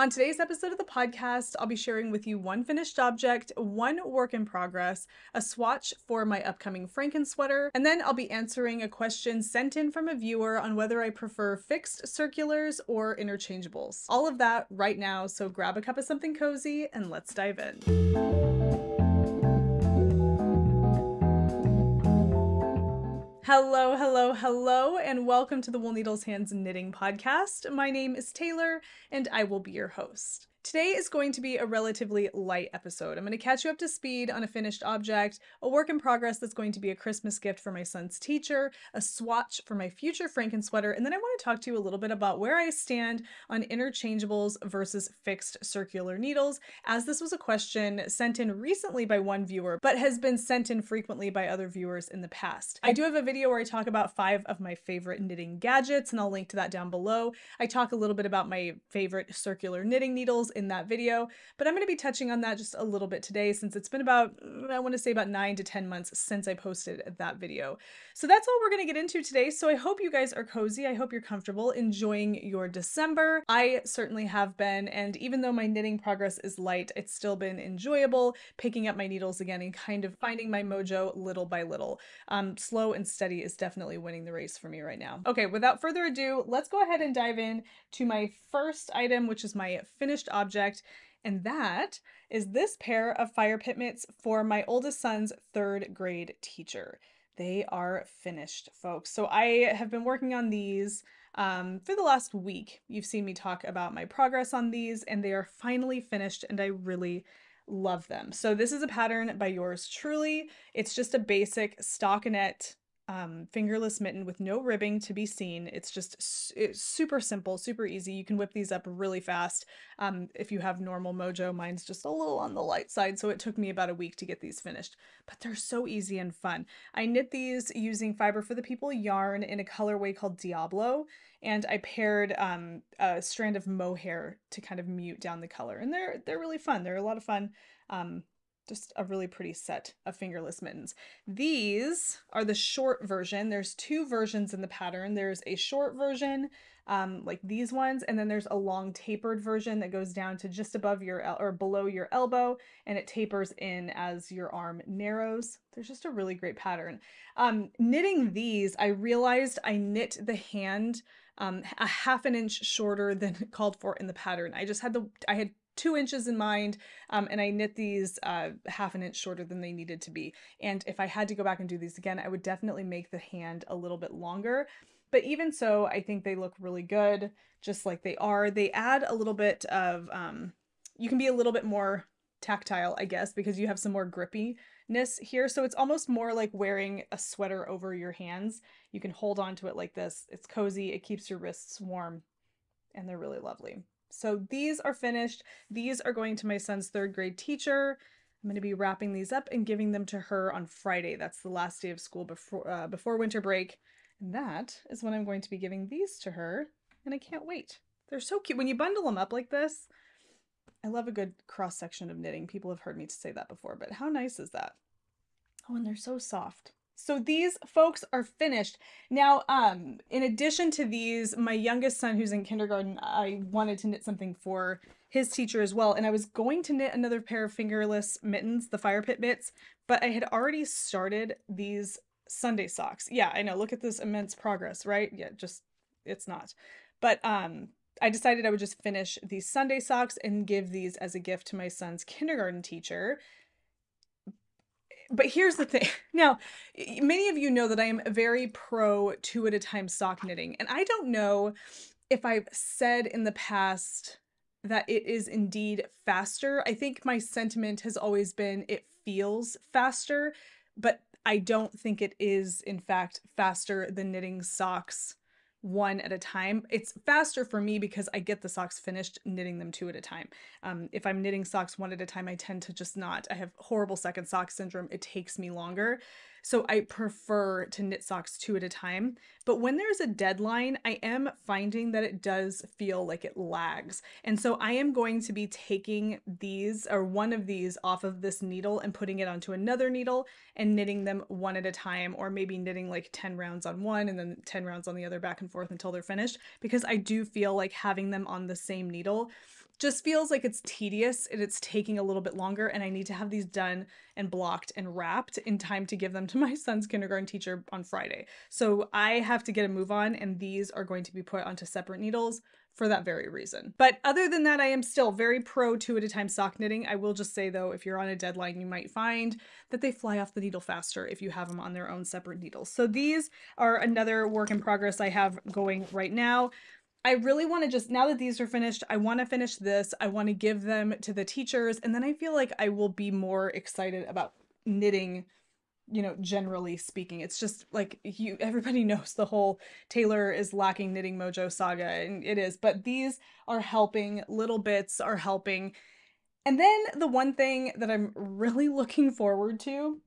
On today's episode of the podcast, I'll be sharing with you one finished object, one work in progress, a swatch for my upcoming Frankensweater, and then I'll be answering a question sent in from a viewer on whether I prefer fixed circulars or interchangeables. All of that right now, so grab a cup of something cozy and let's dive in. Hello, and welcome to the Wool Needles Hands Knitting Podcast. My name is Tayler, and I will be your host. Today is going to be a relatively light episode. I'm going to catch you up to speed on a finished object, a work in progress that's going to be a Christmas gift for my son's teacher, a swatch for my future Frankensweater, and then I want to talk to you a little bit about where I stand on interchangeables versus fixed circular needles, as this was a question sent in recently by one viewer, but has been sent in frequently by other viewers in the past. I do have a video where I talk about 5 of my favorite knitting gadgets, and I'll link to that down below. I talk a little bit about my favorite circular knitting needles in that video, but I'm going to be touching on that just a little bit today since it's been about, I want to say about 9 to 10 months since I posted that video. So that's all we're going to get into today. So I hope you guys are cozy. I hope you're comfortable enjoying your December. I certainly have been, and even though my knitting progress is light, it's still been enjoyable picking up my needles again and kind of finding my mojo little by little. Slow and steady is definitely winning the race for me right now. Okay, without further ado, let's go ahead and dive in to my first item, which is my finished object, and that is this pair of fire pit mitts for my oldest son's 3rd grade teacher. They are finished, folks. So I have been working on these for the last week. You've seen me talk about my progress on these, and they are finally finished, and I really love them. So this is a pattern by yours truly. It's just a basic stockinette fingerless mitten with no ribbing to be seen. It's super simple, super easy. You can whip these up really fast. If you have normal mojo, mine's just a little on the light side, so it took me about a week to get these finished, but they're so easy and fun. I knit these using Fiber for the People yarn in a colorway called Diablo, and I paired a strand of mohair to kind of mute down the color, and they're really fun. They're a lot of fun. Just a really pretty set of fingerless mittens. These are the short version. There's 2 versions in the pattern. There's a short version, like these ones, and then there's a long tapered version that goes down to just above your or below your elbow, and it tapers in as your arm narrows. There's just a really great pattern. Knitting these, I realized I knit the hand a 1/2 inch shorter than called for in the pattern. I had 2 inches in mind, and I knit these 1/2 inch shorter than they needed to be. And if I had to go back and do these again, I would definitely make the hand a little bit longer. But even so, I think they look really good, just like they are. They add a little bit of, you can be a little bit more tactile, I guess, because you have some more grippiness here. So it's almost more like wearing a sweater over your hands. You can hold on to it like this. It's cozy, it keeps your wrists warm, and they're really lovely. So these are finished. These are going to my son's 3rd grade teacher. I'm going to be wrapping these up and giving them to her on Friday. That's the last day of school before winter break. And that is when I'm going to be giving these to her. And I can't wait. They're so cute. When you bundle them up like this, I love a good cross section of knitting. People have heard me say that before, but how nice is that? Oh, and they're so soft. So these folks are finished. Now, in addition to these, my youngest son who's in kindergarten, I wanted to knit something for his teacher as well. And I was going to knit another pair of fingerless mittens, the fire pit mitts, but I had already started these Sunday socks. Yeah, I know. Look at this immense progress, right? Yeah, just, it's not. But I decided I would just finish these Sunday socks and give these as a gift to my son's kindergarten teacher. But here's the thing. Now, many of you know that I am very pro 2 at a time sock knitting. And I don't know if I've said in the past that it is indeed faster. I think my sentiment has always been it feels faster, but I don't think it is, in fact, faster than knitting socks 1 at a time. It's faster for me because I get the socks finished knitting them 2 at a time. If I'm knitting socks 1 at a time, I tend to just not. I have horrible second sock syndrome. It takes me longer. So I prefer to knit socks 2 at a time. But when there's a deadline, I am finding that it does feel like it lags. And so I am going to be taking these, or one of these, off of this needle and putting it onto another needle and knitting them 1 at a time, or maybe knitting like 10 rounds on one and then 10 rounds on the other, back and forth until they're finished, because I do feel like having them on the same needle just feels like it's tedious and it's taking a little bit longer, and I need to have these done and blocked and wrapped in time to give them to my son's kindergarten teacher on Friday. So I have to get a move on, and these are going to be put onto separate needles for that very reason. But other than that, I am still very pro 2 at a time sock knitting. I will just say though, if you're on a deadline, you might find that they fly off the needle faster if you have them on their own separate needles. So these are another work in progress I have going right now. I really want to just, now that these are finished, I want to finish this. I want to give them to the teachers, and then I feel like I will be more excited about knitting, you know, generally speaking. It's just like everybody knows the whole Tayler is lacking knitting mojo saga, and it is, but these are helping, little bits are helping. And then the one thing that I'm really looking forward to,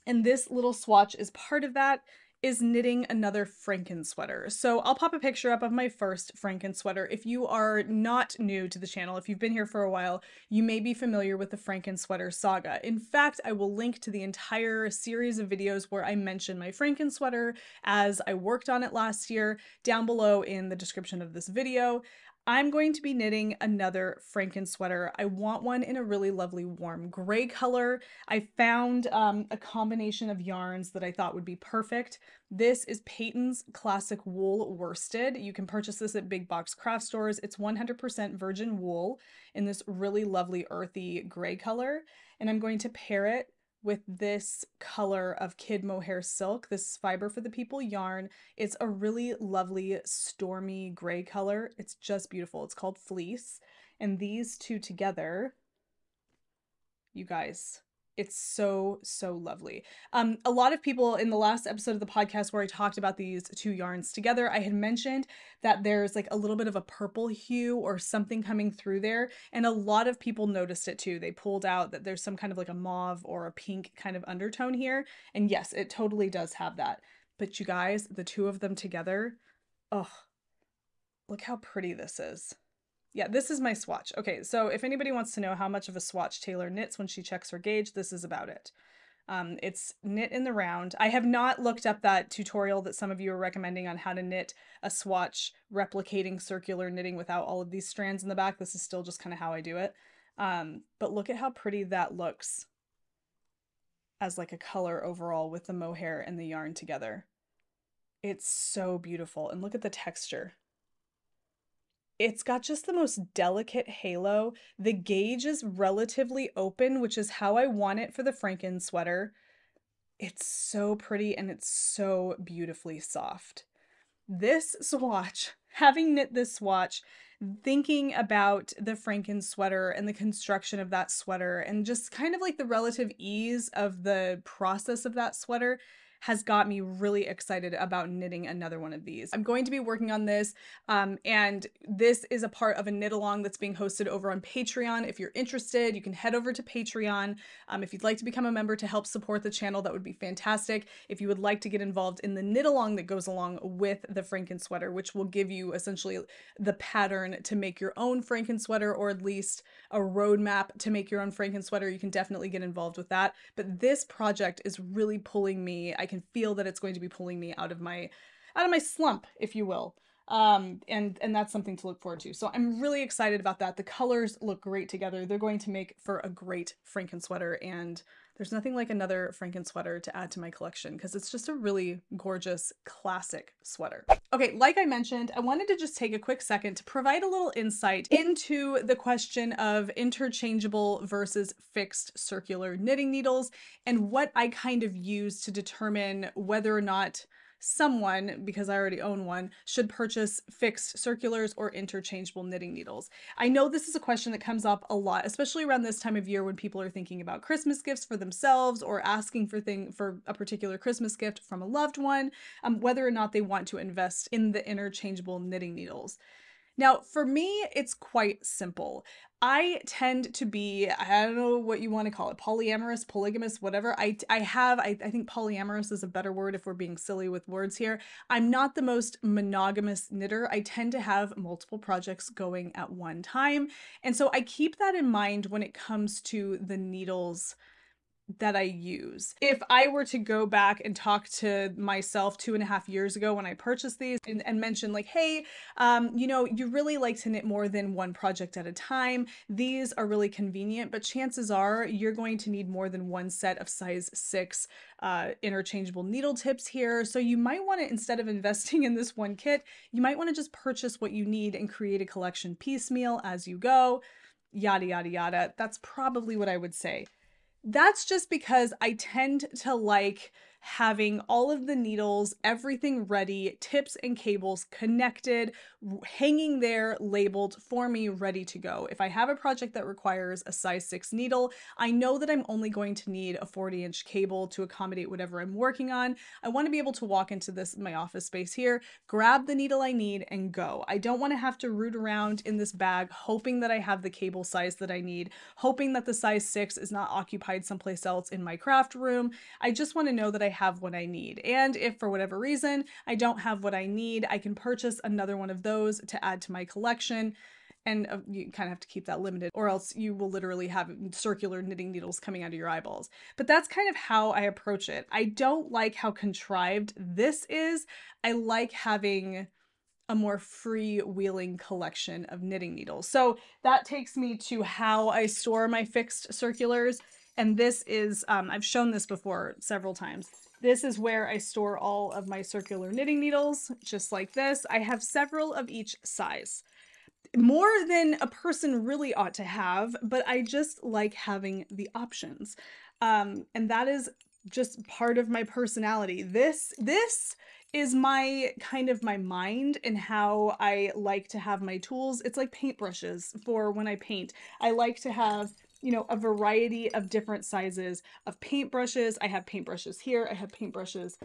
and this little swatch is part of that, is knitting another Frankensweater. So I'll pop a picture up of my first Frankensweater. If you are not new to the channel, if you've been here for a while, you may be familiar with the Frankensweater Saga. In fact, I will link to the entire series of videos where I mention my Frankensweater as I worked on it last year down below in the description of this video. I'm going to be knitting another Frankensweater. I want one in a really lovely warm gray color. I found a combination of yarns that I thought would be perfect. This is Peyton's Classic Wool Worsted. You can purchase this at big box craft stores. It's 100% virgin wool in this really lovely earthy gray color. And I'm going to pair it with this color of Kid Mohair Silk, this Fiber for the People yarn. It's a really lovely stormy gray color. It's just beautiful. It's called Fleece. And these two together, you guys, it's so, so lovely. A lot of people in the last episode of the podcast where I talked about these two yarns together, I had mentioned that there's like a little bit of a purple hue or something coming through there. And a lot of people noticed it too. They pulled out that there's some kind of like a mauve or a pink kind of undertone here. And yes, it totally does have that. But you guys, the two of them together, oh, look how pretty this is. Yeah, this is my swatch. Okay, so if anybody wants to know how much of a swatch Tayler knits when she checks her gauge, this is about it. It's knit in the round. I have not looked up that tutorial that some of you are recommending on how to knit a swatch replicating circular knitting without all of these strands in the back. This is still just kind of how I do it. But look at how pretty that looks as like a color overall with the mohair and the yarn together. It's so beautiful. And look at the texture. It's got just the most delicate halo. The gauge is relatively open, which is how I want it for the Frankensweater. It's so pretty and it's so beautifully soft. This swatch, having knit this swatch, thinking about the Frankensweater and the construction of that sweater and just kind of like the relative ease of the process of that sweater has got me really excited about knitting another one of these. I'm going to be working on this, and this is a part of a knit along that's being hosted over on Patreon. If you're interested, you can head over to Patreon. If you'd like to become a member to help support the channel, that would be fantastic. If you would like to get involved in the knit along that goes along with the Frankensweater, which will give you essentially the pattern to make your own Frankensweater, or at least a roadmap to make your own Frankensweater, you can definitely get involved with that. But this project is really pulling me. I can feel that it's going to be pulling me out of my slump, if you will. And that's something to look forward to. So I'm really excited about that. The colors look great together. They're going to make for a great Frankensweater, and there's nothing like another Frankensweater to add to my collection because it's just a really gorgeous classic sweater. Okay, like I mentioned, I wanted to just take a quick second to provide a little insight into the question of interchangeable versus fixed circular knitting needles and what I kind of use to determine whether or not someone, because I already own one, should purchase fixed circulars or interchangeable knitting needles. I know this is a question that comes up a lot, especially around this time of year when people are thinking about Christmas gifts for themselves or asking for a particular Christmas gift from a loved one, whether or not they want to invest in the interchangeable knitting needles. Now, for me, it's quite simple. I tend to be, I don't know what you want to call it, polyamorous, polygamous, whatever. I think polyamorous is a better word if we're being silly with words here. I'm not the most monogamous knitter. I tend to have multiple projects going at one time. And so I keep that in mind when it comes to the needles that I use. If I were to go back and talk to myself 2.5 years ago when I purchased these and mention like, hey, you know, you really like to knit more than one project at a time. These are really convenient, but chances are you're going to need more than one set of size 6 interchangeable needle tips here. So you might want to, instead of investing in this one kit, you might want to just purchase what you need and create a collection piecemeal as you go, yada, yada, yada. That's probably what I would say. That's just because I tend to like having all of the needles, everything ready, tips and cables connected, hanging there, labeled for me, ready to go. If I have a project that requires a size 6 needle, I know that I'm only going to need a 40-inch cable to accommodate whatever I'm working on. I want to be able to walk into my office space here, grab the needle I need, and go. I don't want to have to root around in this bag hoping that I have the cable size that I need, hoping that the size 6 is not occupied someplace else in my craft room. I just want to know that I have what I need. And if for whatever reason I don't have what I need, I can purchase another one of those to add to my collection. And you kind of have to keep that limited, or else you will literally have circular knitting needles coming out of your eyeballs. But that's kind of how I approach it. I don't like how contrived this is. I like having a more freewheeling collection of knitting needles. So that takes me to how I store my fixed circulars. And this is, I've shown this before several times. This is where I store all of my circular knitting needles, just like this. I have several of each size. More than a person really ought to have, but I just like having the options. And that is just part of my personality. This is my kind of my mind and how I like to have my tools. It's like paintbrushes for when I paint. I like to have, you know, a variety of different sizes of paintbrushes. I have paintbrushes here, I have paintbrushes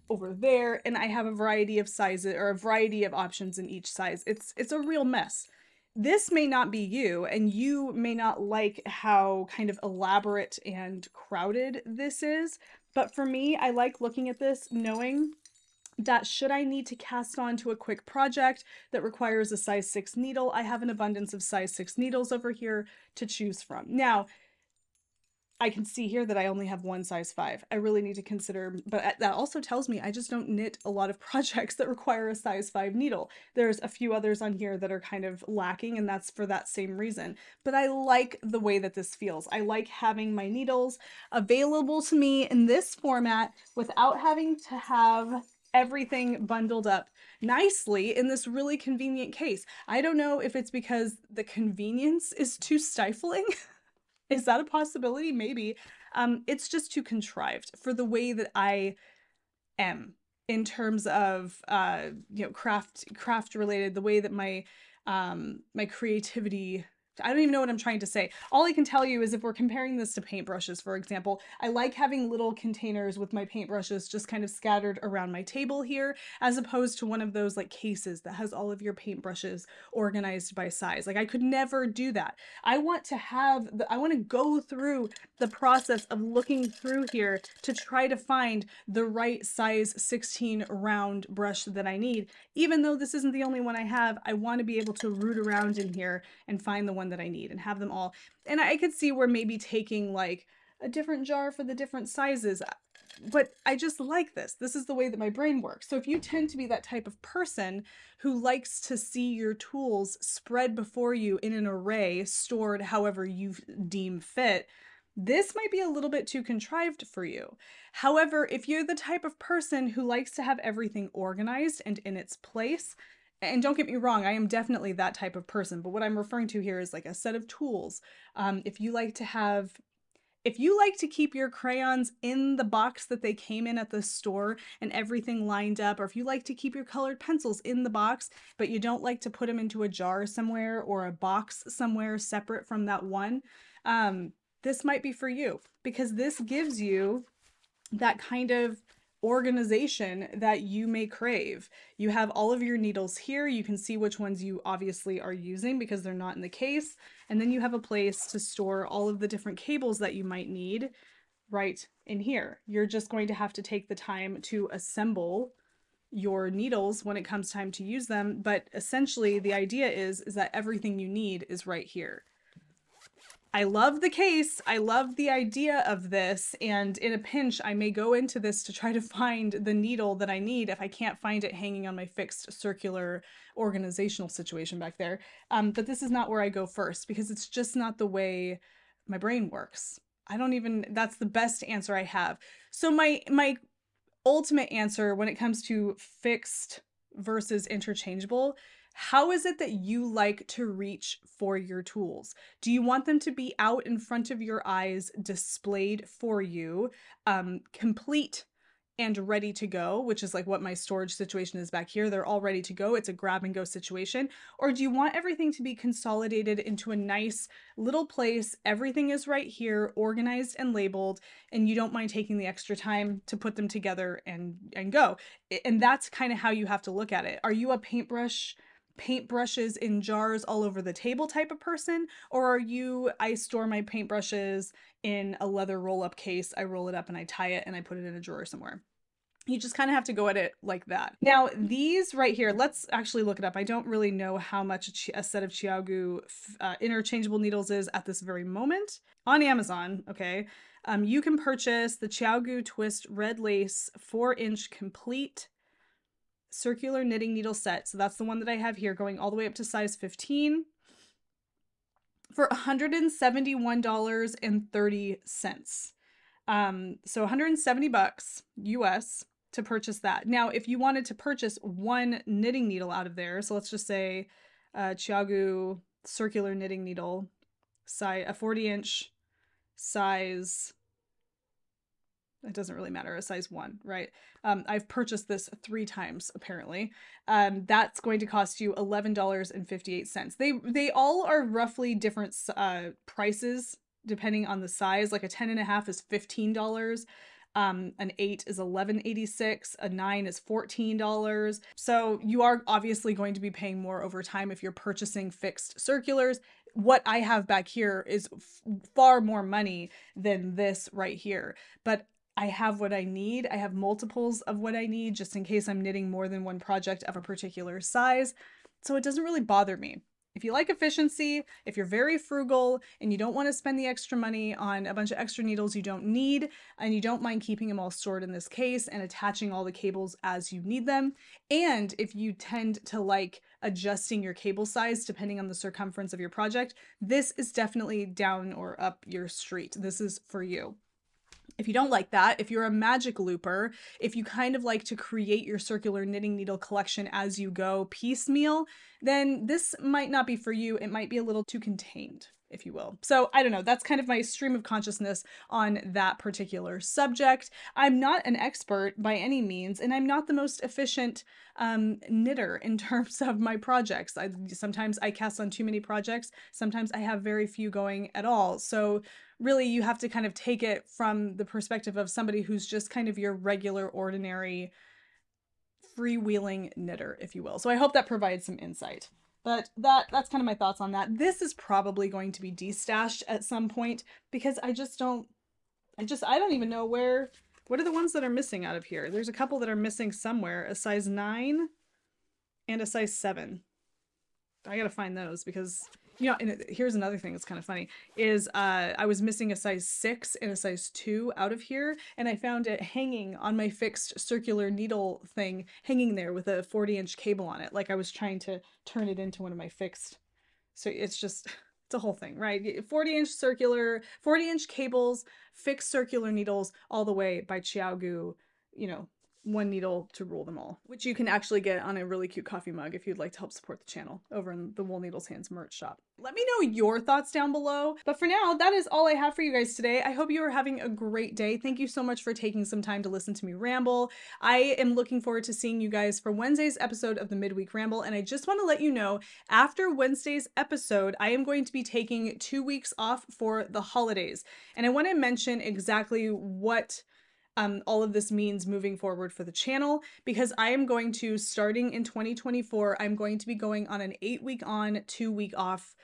over there, and I have a variety of sizes or a variety of options in each size. It's a real mess. This may not be you, and you may not like how kind of elaborate and crowded this is, but for me, I like looking at this knowing that should I need to cast on to a quick project that requires a size 6 needle, I have an abundance of size 6 needles over here to choose from. Now, I can see here that I only have one size 5. I really need to consider, but that also tells me I just don't knit a lot of projects that require a size 5 needle. There's a few others on here that are kind of lacking, and that's for that same reason. But I like the way that this feels. I like having my needles available to me in this format without having to have everything bundled up nicely in this really convenient case. I don't know if it's because the convenience is too stifling. Is that a possibility? Maybe. It's just too contrived for the way that I am in terms of you know, craft related, the way that my my creativity, I don't even know what I'm trying to say. All I can tell you is if we're comparing this to paintbrushes, for example, I like having little containers with my paintbrushes just kind of scattered around my table here, as opposed to one of those like cases that has all of your paintbrushes organized by size. Like I could never do that. I want to have, I want to go through the process of looking through here to try to find the right size 16 round brush that I need. Even though this isn't the only one I have, I want to be able to root around in here and find the one that I need and have them all. And I could see where maybe taking like a different jar for the different sizes, but I just like this. This is the way that my brain works. So if you tend to be that type of person who likes to see your tools spread before you in an array, stored however you deem fit, this might be a little bit too contrived for you. However, if you're the type of person who likes to have everything organized and in its place, and don't get me wrong, I am definitely that type of person, but what I'm referring to here is like a set of tools. If you like to keep your crayons in the box that they came in at the store and everything lined up, or if you like to keep your colored pencils in the box, but you don't like to put them into a jar somewhere or a box somewhere separate from that one, this might be for you, because this gives you that kind of organization that you may crave. You have all of your needles here. You can see which ones you obviously are using because they're not in the case. And then you have a place to store all of the different cables that you might need right in here. You're just going to have to take the time to assemble your needles when it comes time to use them. But essentially the idea is that everything you need is right here. I love the case. I love the idea of this. And in a pinch, I may go into this to try to find the needle that I need if I can't find it hanging on my fixed circular organizational situation back there. But this is not where I go first because it's just not the way my brain works. That's the best answer I have. So my ultimate answer when it comes to fixed versus interchangeable, how is it that you like to reach for your tools? Do you want them to be out in front of your eyes, displayed for you, complete and ready to go, which is like what my storage situation is back here. They're all ready to go. It's a grab and go situation. Or do you want everything to be consolidated into a nice little place? Everything is right here, organized and labeled, and you don't mind taking the extra time to put them together and go. And that's kind of how you have to look at it. Are you a paintbrushes in jars all over the table type of person? Or are you, I store my paintbrushes in a leather roll-up case, I roll it up and I tie it and I put it in a drawer somewhere? You just kind of have to go at it like that. Now, these right here, let's actually look it up. I don't really know how much a set of Chiaogu interchangeable needles is at this very moment. On Amazon, okay, you can purchase the Chiaogu Twist Red Lace 4-inch complete circular knitting needle set. So that's the one that I have here, going all the way up to size 15 for $171.30. So $170 US to purchase that. Now, if you wanted to purchase one knitting needle out of there, so let's just say Chiaogu circular knitting needle, a 40-inch size, it doesn't really matter, a size 1, right? I've purchased this 3 times apparently. That's going to cost you $11.58. They all are roughly different prices depending on the size. Like a 10.5 is $15. An 8 is $11.86. A 9 is $14. So you are obviously going to be paying more over time if you're purchasing fixed circulars. What I have back here is far more money than this right here, but I have what I need. I have multiples of what I need just in case I'm knitting more than one project of a particular size. So it doesn't really bother me. If you like efficiency, if you're very frugal and you don't want to spend the extra money on a bunch of extra needles you don't need, and you don't mind keeping them all stored in this case and attaching all the cables as you need them, and if you tend to like adjusting your cable size depending on the circumference of your project, this is definitely down or up your street. This is for you. If you don't like that, if you're a magic looper, if you kind of like to create your circular knitting needle collection as you go piecemeal, then this might not be for you. It might be a little too contained, if you will. So I don't know, that's kind of my stream of consciousness on that particular subject. I'm not an expert by any means, and I'm not the most efficient knitter in terms of my projects. Sometimes I cast on too many projects. Sometimes I have very few going at all. So really, you have to kind of take it from the perspective of somebody who's just kind of your regular, ordinary, freewheeling knitter, if you will. So I hope that provides some insight. But that's kind of my thoughts on that. This is probably going to be destashed at some point because I don't even know what are the ones that are missing out of here? There's a couple that are missing somewhere, a size 9 and a size 7. I gotta find those because, you know, and here's another thing that's kind of funny, is I was missing a size 6 and a size 2 out of here, and I found it hanging on my fixed circular needle thing, hanging there with a 40-inch cable on it, like I was trying to turn it into one of my fixed. So it's just, it's a whole thing, right? 40-inch cables, fixed circular needles, all the way by Chiaogu, you know, one needle to rule them all, which you can actually get on a really cute coffee mug if you'd like to help support the channel over in the Wool Needles Hands merch shop. Let me know your thoughts down below. But for now, that is all I have for you guys today. I hope you are having a great day. Thank you so much for taking some time to listen to me ramble. I am looking forward to seeing you guys for Wednesday's episode of the Midweek Ramble. And I just want to let you know, after Wednesday's episode, I am going to be taking 2 weeks off for the holidays. And I want to mention exactly what all of this means moving forward for the channel, because I am going to, starting in 2024, I'm going to be going on an 8-week on, 2-week off,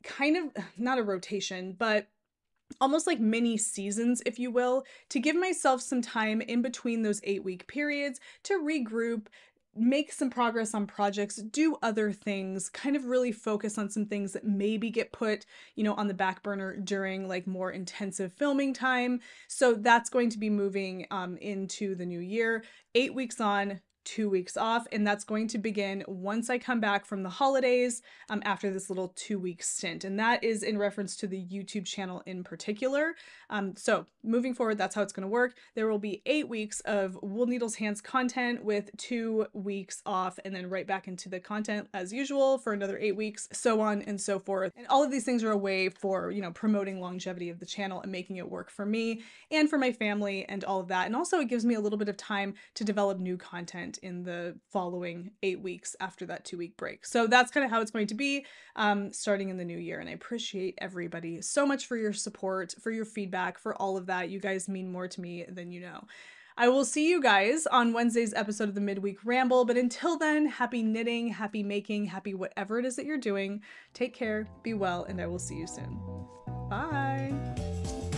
kind of, not a rotation, but almost like mini seasons, if you will, to give myself some time in between those 8-week periods to regroup, make some progress on projects, do other things, kind of really focus on some things that maybe get put, on the back burner during like more intensive filming time. So that's going to be moving into the new year. 8 weeks on, 2 weeks off, and that's going to begin once I come back from the holidays after this little 2-week stint. And that is in reference to the YouTube channel in particular. So moving forward, that's how it's going to work. There will be 8 weeks of Wool Needles Hands content with 2 weeks off, and then right back into the content as usual for another 8 weeks, so on and so forth. And all of these things are a way for, promoting longevity of the channel and making it work for me and for my family and all of that. And also it gives me a little bit of time to develop new content in the following 8 weeks after that 2-week break. So that's kind of how it's going to be starting in the new year. And I appreciate everybody so much for your support, for your feedback, for all of that. You guys mean more to me than you know. I will see you guys on Wednesday's episode of the Midweek Ramble, but until then, happy knitting, happy making, happy whatever it is that you're doing. Take care, be well, and I will see you soon. Bye!